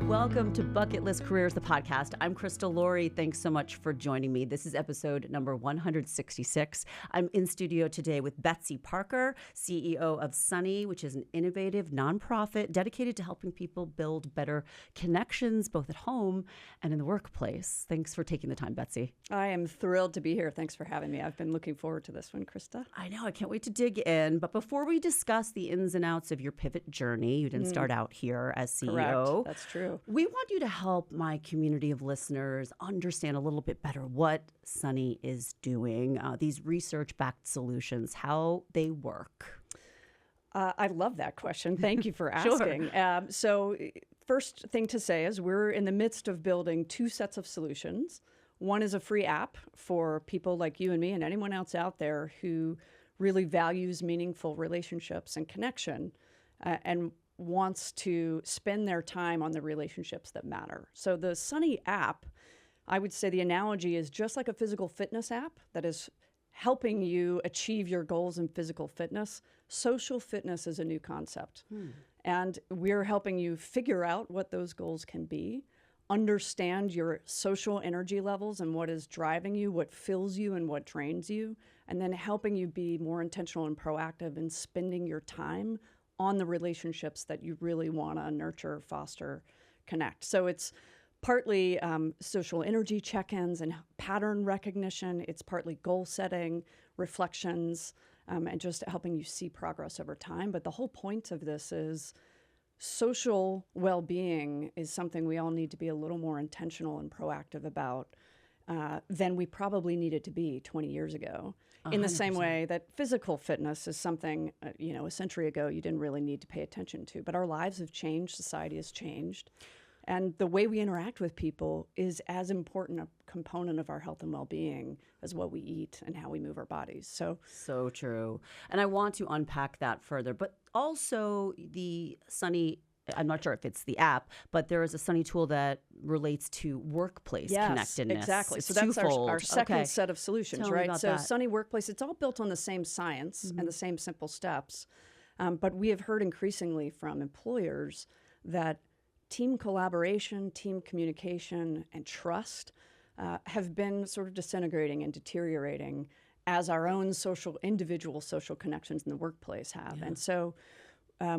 Welcome to Bucket List Careers, the podcast. I'm Krista Laurie. Thanks so much for joining me. This is episode number 166. I'm in studio today with Betsy Parker, CEO of Sunny, which is an innovative nonprofit dedicated to helping people build better connections, both at home and in the workplace. Thanks for taking the time, Betsy. I am thrilled to be here. Thanks for having me. I've been looking forward to this one, Krista. I know. I can't wait to dig in. But before we discuss the ins and outs of your pivot journey, you didn't start out here as CEO. Correct. That's true. We want you to help my community of listeners understand a little bit better what Sunny is doing, these research-backed solutions, how they work. I love that question. Thank you for asking. Sure. So first thing to say is we're in the midst of building two sets of solutions. One is a free app for people like you and me and anyone else out there who really values meaningful relationships and connection and wants to spend their time on the relationships that matter. So the Sunny app, I would say the analogy is just like a physical fitness app that is helping you achieve your goals in physical fitness. Social fitness is a new concept. And we're helping you figure out what those goals can be, understand your social energy levels and what is driving you, what fills you and what drains you, and then helping you be more intentional and proactive in spending your time on the relationships that you really want to nurture, foster, connect. So it's partly social energy check-ins and pattern recognition. It's partly goal setting, reflections, and just helping you see progress over time. But the whole point of this is social well-being is something we all need to be a little more intentional and proactive about than we probably needed to be 20 years ago. 100%. In the same way that physical fitness is something, a century ago you didn't really need to pay attention to. But our lives have changed, society has changed. And the way we interact with people is as important a component of our health and well-being as what we eat and how we move our bodies. So true. And I want to unpack that further. But also the Sunny, I'm not sure if it's the app, but there is a Sunny tool that relates to workplace connectedness. Exactly. It's so that's twofold. our second set of solutions, Tell me right? about So that. Sunny Workplace, it's all built on the same science and the same simple steps. But we have heard increasingly from employers that team collaboration, team communication, and trust have been sort of disintegrating and deteriorating as our own individual social connections in the workplace have. Yeah. And so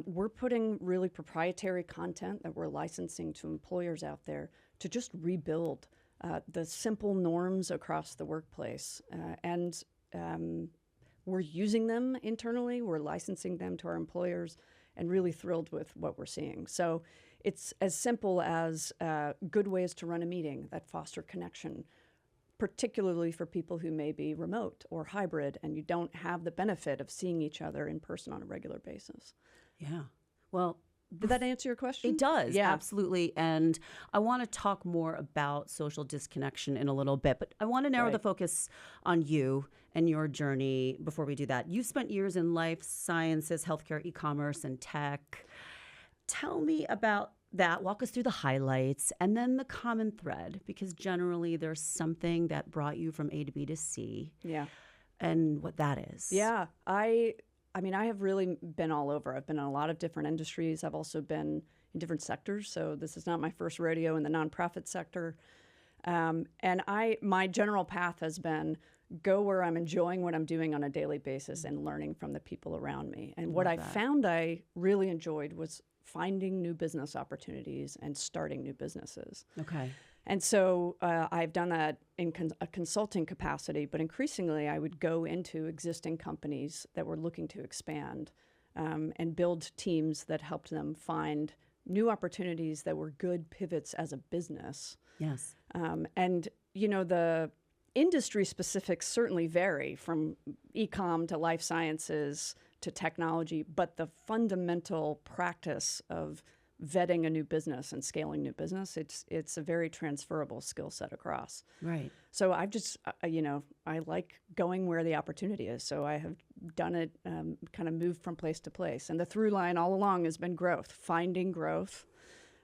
we're putting really proprietary content that we're licensing to employers out there to just rebuild the simple norms across the workplace. And we're using them internally. We're licensing them to our employers and really thrilled with what we're seeing. So it's as simple as good ways to run a meeting that foster connection, particularly for people who may be remote or hybrid and you don't have the benefit of seeing each other in person on a regular basis. Yeah. Well, did that answer your question? It does. Yeah. Absolutely. And I want to talk more about social disconnection in a little bit, but I want to narrow the focus on you and your journey before we do that. You've spent years in life sciences, healthcare, e-commerce, and tech. Tell me about that. Walk us through the highlights and then the common thread, because generally there's something that brought you from A to B to C. Yeah. And what that is. Yeah. I mean, I have really been all over. I've been in a lot of different industries. I've also been in different sectors. So this is not my first rodeo in the nonprofit sector. And my general path has been go where I'm enjoying what I'm doing on a daily basis and learning from the people around me. And what I found I really enjoyed was finding new business opportunities and starting new businesses. Okay. And so I've done that in a consulting capacity, but increasingly I would go into existing companies that were looking to expand and build teams that helped them find new opportunities that were good pivots as a business. Yes. And, the industry specifics certainly vary from e-com to life sciences to technology, but the fundamental practice of vetting a new business and scaling new business, it's a very transferable skill set across. Right. So I've just, I like going where the opportunity is. So I have done it, kind of moved from place to place. And the through line all along has been growth, finding growth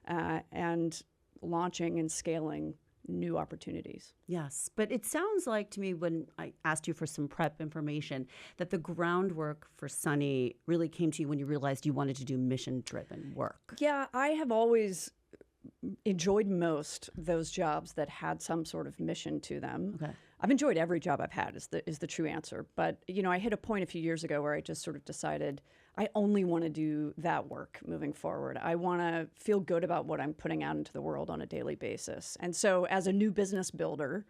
and launching and scaling new opportunities. Yes, but it sounds like to me when I asked you for some prep information that the groundwork for Sunny really came to you when you realized you wanted to do mission-driven work. Yeah, I have always enjoyed most those jobs that had some sort of mission to them. Okay. I've enjoyed every job I've had is the true answer. But, I hit a point a few years ago where I just sort of decided I only want to do that work moving forward. I want to feel good about what I'm putting out into the world on a daily basis. And so as a new business builder,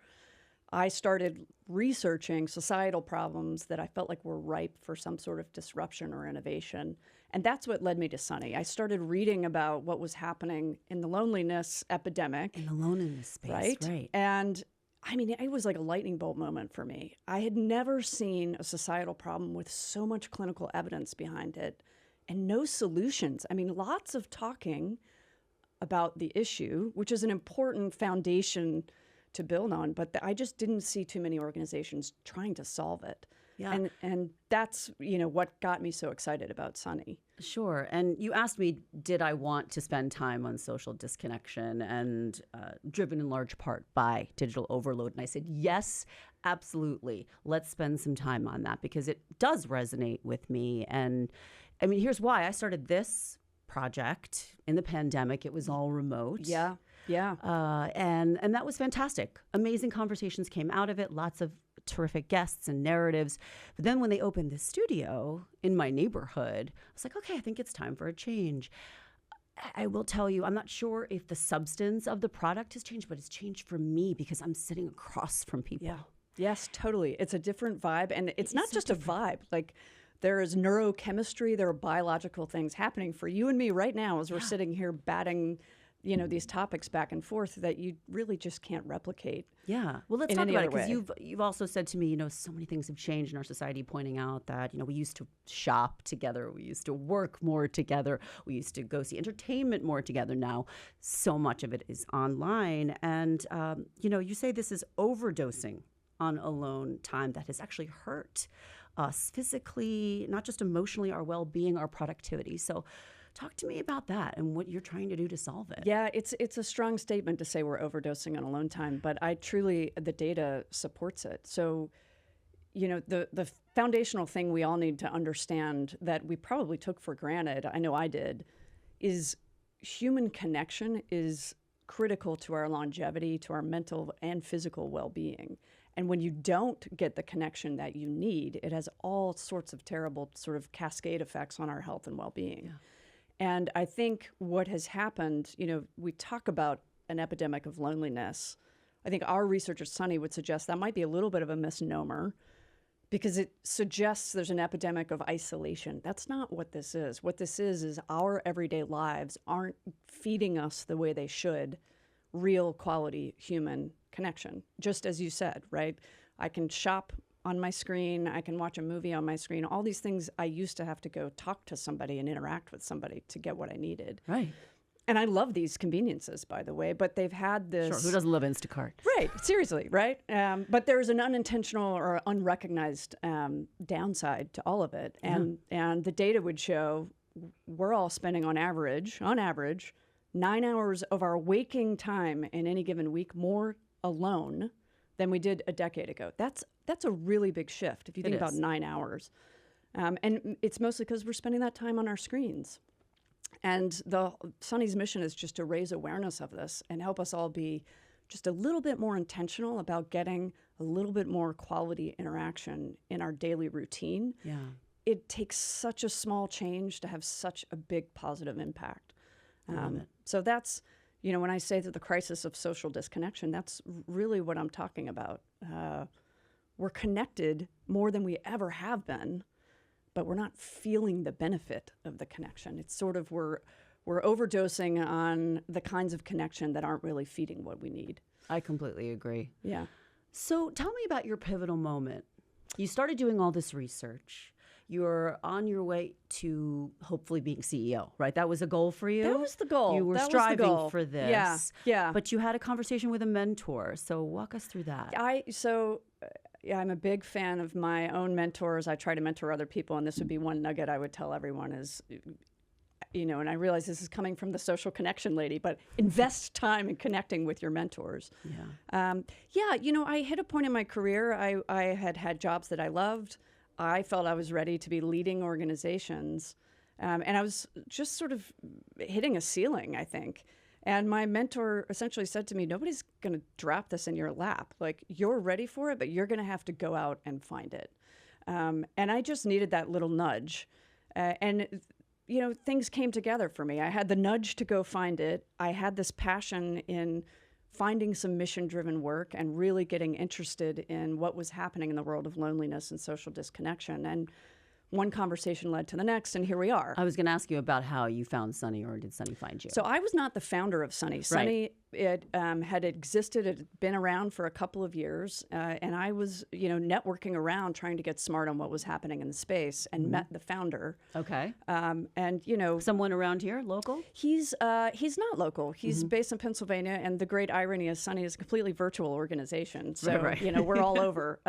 I started researching societal problems that I felt like were ripe for some sort of disruption or innovation. And that's what led me to Sunny. I started reading about what was happening in the loneliness epidemic. In the loneliness space, right. And I mean, it was like a lightning bolt moment for me. I had never seen a societal problem with so much clinical evidence behind it and no solutions. I mean, lots of talking about the issue, which is an important foundation to build on, but I just didn't see too many organizations trying to solve it. Yeah. And that's, what got me so excited about Sunny. Sure. And you asked me, did I want to spend time on social disconnection and driven in large part by digital overload? And I said, yes, absolutely. Let's spend some time on that because it does resonate with me. And I mean, here's why. I started this project in the pandemic. It was all remote. Yeah. Yeah. And that was fantastic. Amazing conversations came out of it. Lots of terrific guests and narratives. But then when they opened the studio in my neighborhood, I was like, okay, I think it's time for a change. I will tell you, I'm not sure if the substance of the product has changed, but it's changed for me because I'm sitting across from people. Yeah. Yes, totally. It's a different vibe. And it's not just a vibe. Like, there is neurochemistry, there are biological things happening for you and me right now as we're sitting here batting these topics back and forth that you really just can't replicate. Yeah. Well, let's talk about it because you've also said to me, so many things have changed in our society, pointing out that, we used to shop together. We used to work more together. We used to go see entertainment more together. Now, so much of it is online. And, you say this is overdosing on alone time that has actually hurt us physically, not just emotionally, our well-being, our productivity. So talk to me about that and what you're trying to do to solve it. Yeah, it's a strong statement to say we're overdosing on alone time, but the data supports it. So, the foundational thing we all need to understand that we probably took for granted, I know I did, is human connection is critical to our longevity, to our mental and physical well-being. And when you don't get the connection that you need, it has all sorts of terrible sort of cascade effects on our health and well-being. Yeah. And I think what has happened, we talk about an epidemic of loneliness. I think our research at Sunny would suggest that might be a little bit of a misnomer because it suggests there's an epidemic of isolation. That's not what this is. What this is our everyday lives aren't feeding us the way they should real quality human connection. Just as you said, right? I can shop on my screen. I can watch a movie on my screen. All these things I used to have to go talk to somebody and interact with somebody to get what I needed. Right. And I love these conveniences, by the way, but they've had this... Sure, who doesn't love Instacart? Right, seriously, right? But there's an unintentional or unrecognized downside to all of it. And the data would show we're all spending on average, 9 hours of our waking time in any given week more alone than we did a decade ago. That's a really big shift if you think about 9 hours. And it's mostly because we're spending that time on our screens. And the Sunny's mission is just to raise awareness of this and help us all be just a little bit more intentional about getting a little bit more quality interaction in our daily routine. Yeah. It takes such a small change to have such a big positive impact. So that's, when I say that the crisis of social disconnection, that's really what I'm talking about. We're connected more than we ever have been, but we're not feeling the benefit of the connection. It's sort of we're overdosing on the kinds of connection that aren't really feeding what we need. I completely agree. Yeah. So tell me about your pivotal moment. You started doing all this research. You're on your way to hopefully being CEO, right? That was a goal for you? That was the goal. You were striving for this. Yeah, yeah. But you had a conversation with a mentor. So walk us through that. I'm a big fan of my own mentors. I try to mentor other people, and this would be one nugget I would tell everyone is, and I realize this is coming from the social connection lady, but invest time in connecting with your mentors. Yeah. I hit a point in my career. I had jobs that I loved. I felt I was ready to be leading organizations. And I was just sort of hitting a ceiling, I think. And my mentor essentially said to me, nobody's going to drop this in your lap. Like, you're ready for it, but you're going to have to go out and find it. And I just needed that little nudge. Things came together for me. I had the nudge to go find it. I had this passion in finding some mission-driven work and really getting interested in what was happening in the world of loneliness and social disconnection. And one conversation led to the next, and here we are. I was going to ask you about how you found Sunny, or did Sunny find you? So I was not the founder of Sunny. Sunny, it had existed, it had been around for a couple of years, and I was, networking around trying to get smart on what was happening in the space, and met the founder. Okay. And someone around here, local? He's not local. He's based in Pennsylvania, and the great irony is Sunny is a completely virtual organization. So we're all over.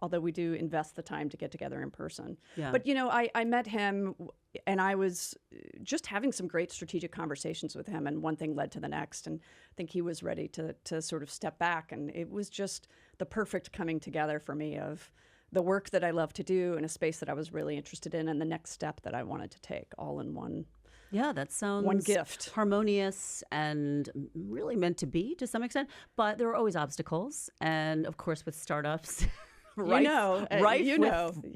Although we do invest the time to get together in person. Yeah. But, I met him, and I was just having some great strategic conversations with him, and one thing led to the next. And I think he was ready to sort of step back. And it was just the perfect coming together for me of the work that I love to do in a space that I was really interested in, and the next step that I wanted to take, all in one. Yeah, that sounds one gift. Harmonious and really meant to be to some extent. But there are always obstacles. And, of course, with startups... rife with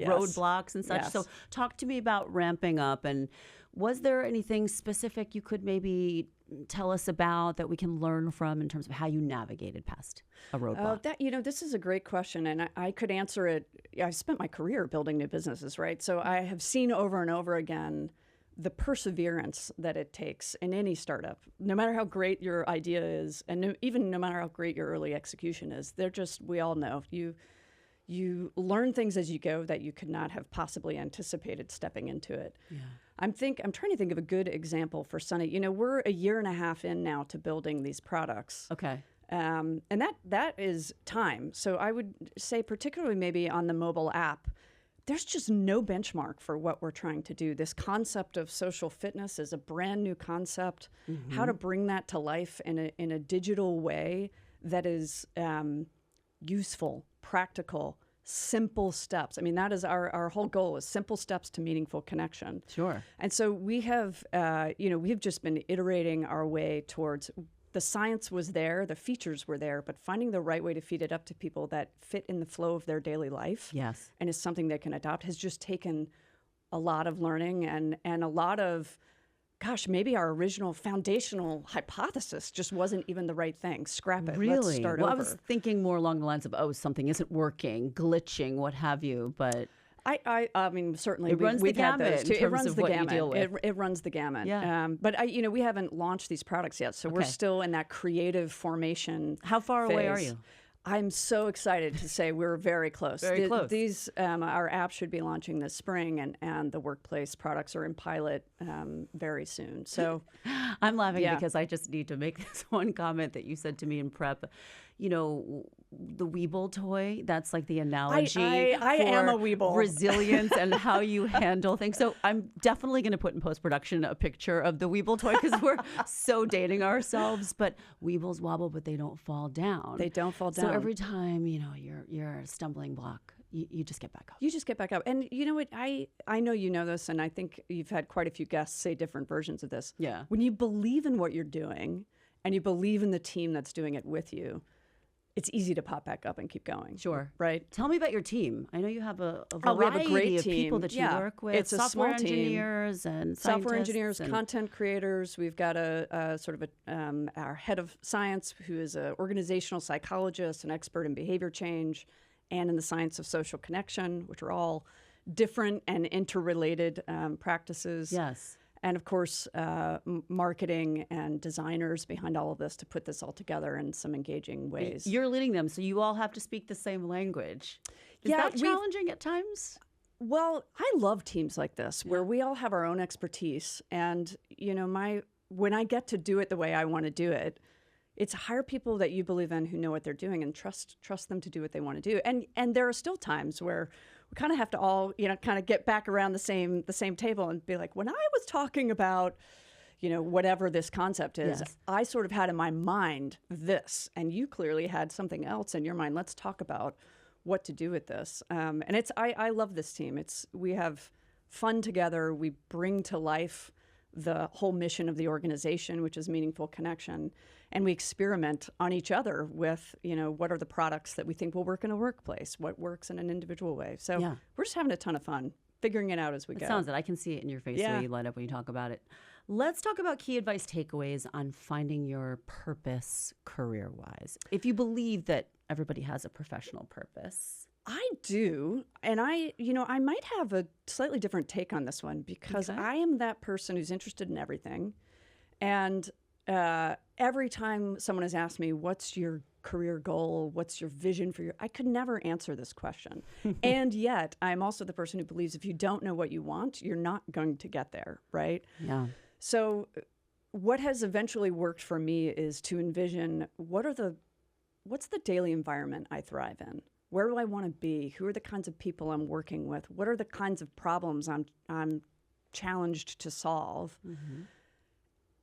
roadblocks and such. Yes. So talk to me about ramping up. And was there anything specific you could maybe tell us about that we can learn from in terms of how you navigated past a roadblock? This is a great question, and I could answer it. I spent my career building new businesses, right? So I have seen over and over again the perseverance that it takes in any startup, no matter how great your idea is, and even no matter how great your early execution is. We all know, you learn things as you go that you could not have possibly anticipated stepping into it. Yeah. I'm trying to think of a good example for Sunny. We're a year and a half in now to building these products. Okay. And that is time. So I would say, particularly maybe on the mobile app, there's just no benchmark for what we're trying to do. This concept of social fitness is a brand new concept. Mm-hmm. How to bring that to life in a digital way that is useful, practical, simple steps. I mean, that is our whole goal, is simple steps to meaningful connection. Sure. And so we have, we've just been iterating our way towards, the science was there, the features were there, but finding the right way to feed it up to people that fit in the flow of their daily life. Yes. And is something they can adopt, has just taken a lot of learning and a lot of, maybe our original foundational hypothesis just wasn't even the right thing. Scrap it. Really? Let's start over. I was thinking more along the lines of, something isn't working, glitching, what have you. But I mean, certainly it runs the gamut. It runs the gamut. It runs the gamut. Yeah. But we haven't launched these products yet, so we're still in that creative formation. How far away are you? I'm so excited to say we're very close. Very close. These our app should be launching this spring, and the workplace products are in pilot very soon. So I'm laughing because I just need to make this one comment that you said to me in prep. The Weeble toy, that's like the analogy. I am a Weeble. Resilience and how you handle things. So I'm definitely going to put in post-production a picture of the Weeble toy because we're so dating ourselves. But Weebles wobble, but they don't fall down. They don't fall down. So every time, you're a stumbling block, you just get back up. You just get back up. And you know what? I know you know this, and I think you've had quite a few guests say different versions of this. Yeah. When you believe in what you're doing and you believe in the team that's doing it with you, it's easy to pop back up and keep going. Sure. Right? Tell me about your team. I know you have a variety we have a great of people that you work with. It's a software small team. engineers and software engineers, and content creators. We've got a sort of our head of science, who is an organizational psychologist, an expert in behavior change and in the science of social connection, which are all different and interrelated practices. Yes. And of course, marketing and designers behind all of this to put this all together in some engaging ways. You're leading them, so you all have to speak the same language. Is that challenging at times? Well, I love teams like this where we all have our own expertise. And, when I get to do it the way I want to do it, it's hire people that you believe in who know what they're doing and trust them to do what they want to do. And there are still times where we kind of have to all, kind of get back around the same table and be like, when I was talking about, whatever this concept is, yes. I sort of had in my mind this, and you clearly had something else in your mind. Let's talk about what to do with this. And I love this team. We have fun together. We bring to life the whole mission of the organization, which is meaningful connection. And we experiment on each other with, what are the products that we think will work in a workplace, what works in an individual way. So we're just having a ton of fun figuring it out as we go. It sounds it. I can see it in your face the way you light up when you talk about it. Let's talk about key advice takeaways on finding your purpose career-wise. If you believe that everybody has a professional purpose. I do. And I might have a slightly different take on this one because I am that person who's interested in everything. And every time someone has asked me, what's your career goal? What's your vision for I could never answer this question. And yet I'm also the person who believes if you don't know what you want, you're not going to get there, right? Yeah. So what has eventually worked for me is to envision what's the daily environment I thrive in? Where do I want to be? Who are the kinds of people I'm working with? What are the kinds of problems I'm challenged to solve? Mm-hmm.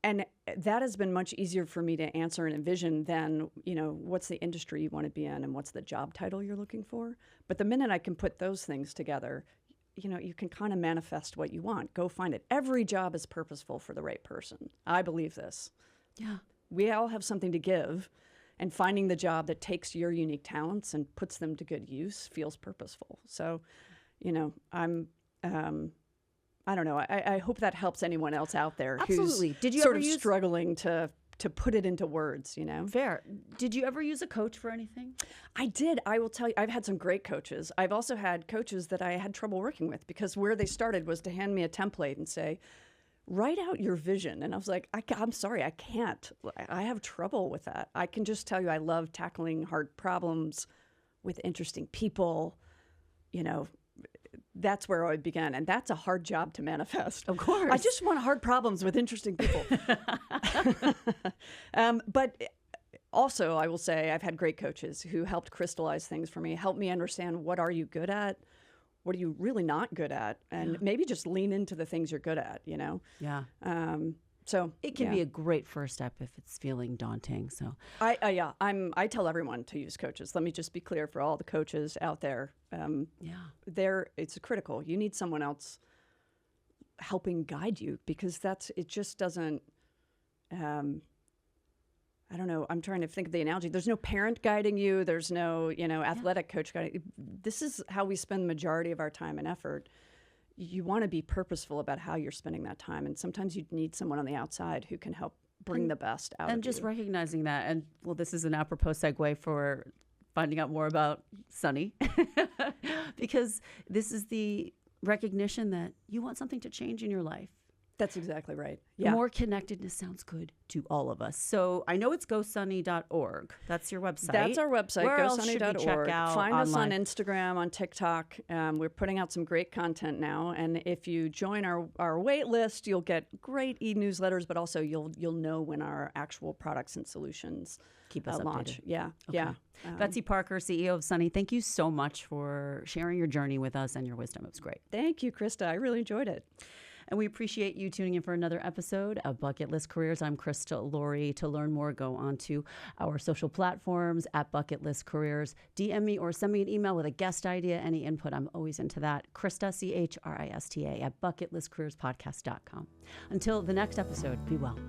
And that has been much easier for me to answer and envision than, what's the industry you want to be in and what's the job title you're looking for. But the minute I can put those things together, you can kind of manifest what you want. Go find it. Every job is purposeful for the right person. I believe this. Yeah. We all have something to give, and finding the job that takes your unique talents and puts them to good use feels purposeful. So, I don't know. I hope that helps anyone else out there Absolutely. who's sort of struggling to put it into words, Fair. Did you ever use a coach for anything? I did. I will tell you, I've had some great coaches. I've also had coaches that I had trouble working with because where they started was to hand me a template and say, write out your vision. And I was like, I'm sorry, I can't. I have trouble with that. I can just tell you I love tackling hard problems with interesting people, That's where I began. And that's a hard job to manifest. Of course. I just want hard problems with interesting people. But also, I will say I've had great coaches who helped crystallize things for me, helped me understand what are you good at, what are you really not good at, and maybe just lean into the things you're good at, Yeah. So it can be a great first step if it's feeling daunting. So I tell everyone to use coaches. Let me just be clear for all the coaches out there. It's critical. You need someone else helping guide you because it just doesn't. I don't know. I'm trying to think of the analogy. There's no parent guiding you. There's no athletic coach guiding you. This is how we spend the majority of our time and effort. You want to be purposeful about how you're spending that time. And sometimes you need someone on the outside who can help bring the best out of you. And just recognizing that. And this is an apropos segue for finding out more about Sunny. Because this is the recognition that you want something to change in your life. That's exactly right. Yeah. More connectedness sounds good to all of us. So I know it's gosunny.org. That's your website. That's our website, gosunny.org. Find us on online? Instagram, on TikTok. We're putting out some great content now. And if you join our wait list, you'll get great e-newsletters, but also you'll know when our actual products and solutions keep us launch. updated. Yeah, Okay. yeah. Betsy Parker, CEO of Sunny, thank you so much for sharing your journey with us and your wisdom. It was great. Thank you, Krista. I really enjoyed it. And we appreciate you tuning in for another episode of Bucket List Careers. I'm Krista Laurie. To learn more, go on to our social platforms at Bucket List Careers. DM me or send me an email with a guest idea, any input. I'm always into that. Krista, Christa, at bucketlistcareerspodcast.com. Until the next episode, be well.